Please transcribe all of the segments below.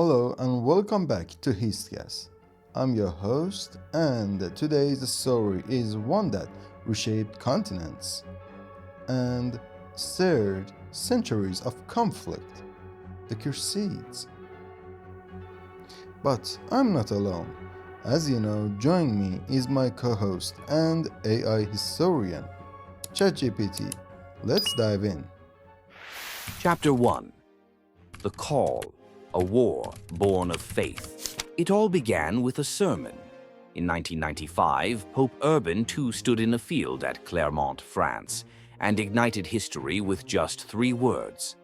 Hello and welcome back to HistCast. I'm your host, and today's story is one that reshaped continents and stirred centuries of conflict, the Crusades. But I'm not alone. As you know, joining me is my co-host and AI historian, ChatGPT. Let's dive in. Chapter 1. The Call, a War Born of Faith. It all began with a sermon. In 1995, Pope Urban II stood in a field at Clermont, France, and ignited history with just 3 words.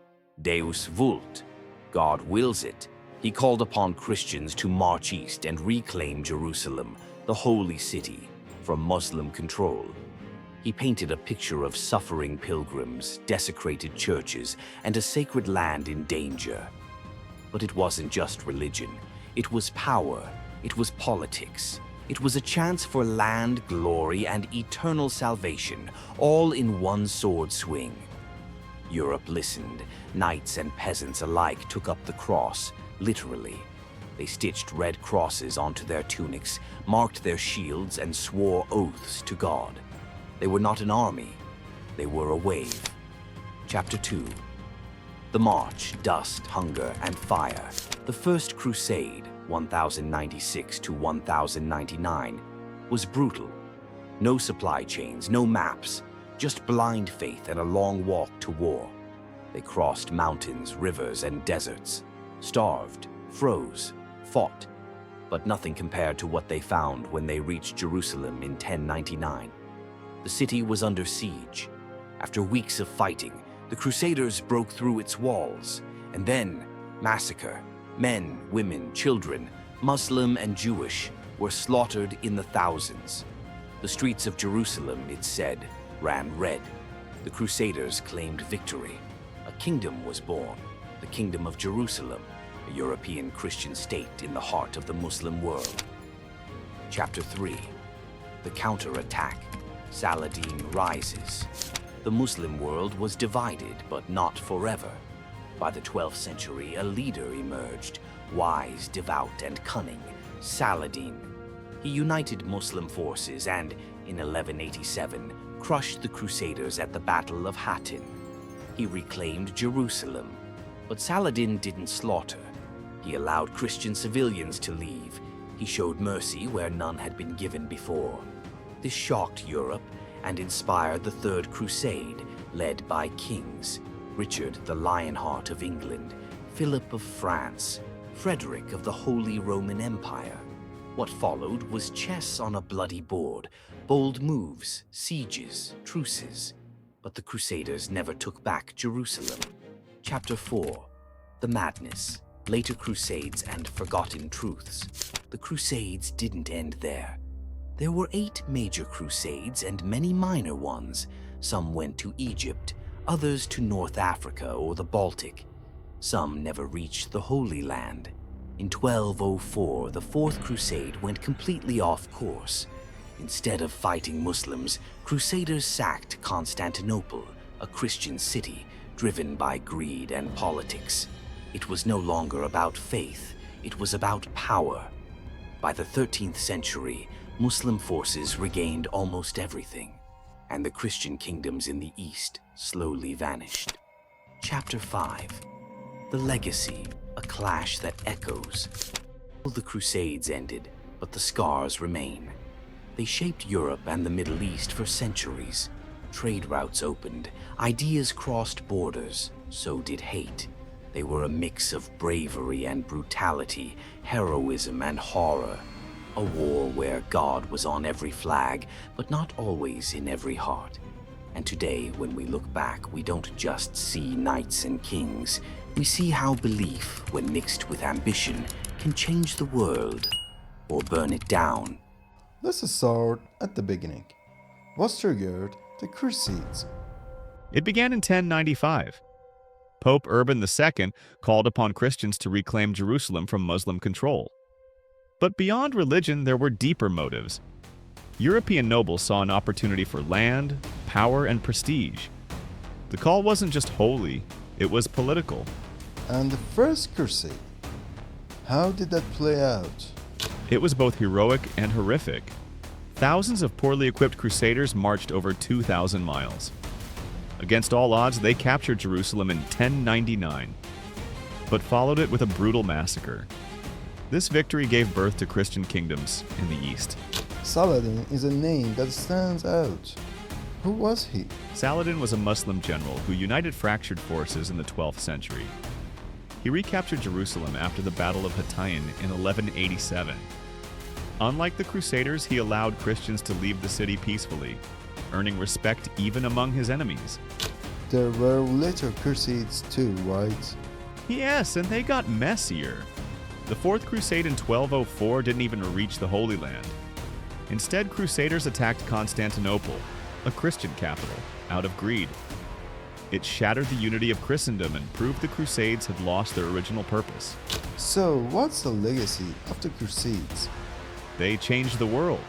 Deus vult, God wills it. He called upon Christians to march east and reclaim Jerusalem, the holy city, from Muslim control. He painted a picture of suffering pilgrims, desecrated churches, and a sacred land in danger. But it wasn't just religion. It was power. It was politics. It was a chance for land, glory, and eternal salvation, all in one sword swing. Europe listened. Knights and peasants alike took up the cross, literally. They stitched red crosses onto their tunics, marked their shields, and swore oaths to God. They were not an army. They were a wave. Chapter 2. The March, Dust, Hunger, and Fire. The First Crusade, 1096 to 1099, was brutal. No supply chains, no maps, just blind faith and a long walk to war. They crossed mountains, rivers, and deserts, starved, froze, fought, but nothing compared to what they found when they reached Jerusalem in 1099. The city was under siege. After weeks of fighting, the Crusaders broke through its walls, and then massacre. Men, women, children, Muslim and Jewish, were slaughtered in the thousands. The streets of Jerusalem, it said, ran red. The Crusaders claimed victory. A kingdom was born, the Kingdom of Jerusalem, a European Christian state in the heart of the Muslim world. Chapter 3. The Counterattack. Saladin rises. The Muslim world was divided, but not forever. By the 12th century, a leader emerged, wise, devout, and cunning, Saladin. He united Muslim forces and, in 1187, crushed the Crusaders at the Battle of Hattin. He reclaimed Jerusalem. But Saladin didn't slaughter. He allowed Christian civilians to leave. He showed mercy where none had been given before. This shocked Europe and inspired the Third Crusade, led by kings, Richard the Lionheart of England, Philip of France, Frederick of the Holy Roman Empire. What followed was chess on a bloody board, bold moves, sieges, truces. But the Crusaders never took back Jerusalem. Chapter 4. The Madness, Later Crusades and Forgotten Truths. The Crusades didn't end there. There were 8 major crusades and many minor ones. Some went to Egypt, others to North Africa or the Baltic. Some never reached the Holy Land. In 1204, the Fourth Crusade went completely off course. Instead of fighting Muslims, Crusaders sacked Constantinople, a Christian city driven by greed and politics. It was no longer about faith, it was about power. By the 13th century, Muslim forces regained almost everything, and the Christian kingdoms in the East slowly vanished. Chapter 5. The Legacy, a clash that echoes. The Crusades ended, but the scars remain. They shaped Europe and the Middle East for centuries. Trade routes opened, ideas crossed borders, so did hate. They were a mix of bravery and brutality, heroism and horror. A war where God was on every flag, but not always in every heart. And today, when we look back, we don't just see knights and kings. We see how belief, when mixed with ambition, can change the world or burn it down. Let's start at the beginning. What triggered the Crusades? It began in 1095. Pope Urban II called upon Christians to reclaim Jerusalem from Muslim control. But beyond religion, there were deeper motives. European nobles saw an opportunity for land, power, and prestige. The call wasn't just holy, it was political. And the First Crusade? How did that play out? It was both heroic and horrific. Thousands of poorly equipped crusaders marched over 2,000 miles. Against all odds, they captured Jerusalem in 1099, but followed it with a brutal massacre. This victory gave birth to Christian kingdoms in the East. Saladin is a name that stands out. Who was he? Saladin was a Muslim general who united fractured forces in the 12th century. He recaptured Jerusalem after the Battle of Hattin in 1187. Unlike the Crusaders, he allowed Christians to leave the city peacefully, earning respect even among his enemies. There were later Crusades too, right? Yes, and they got messier. The Fourth Crusade in 1204 didn't even reach the Holy Land. Instead, Crusaders attacked Constantinople, a Christian capital, out of greed. It shattered the unity of Christendom and proved the Crusades had lost their original purpose. So, what's the legacy of the Crusades? They changed the world.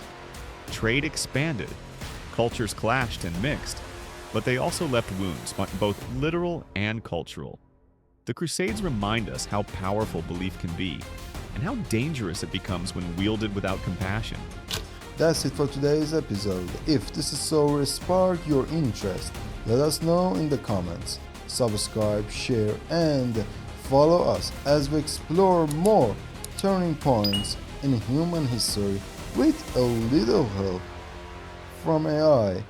Trade expanded. Cultures clashed and mixed. But they also left wounds, both literal and cultural. The Crusades remind us how powerful belief can be, and how dangerous it becomes when wielded without compassion. That's it for today's episode. If this story sparked your interest, let us know in the comments. Subscribe, share, and follow us as we explore more turning points in human history with a little help from AI.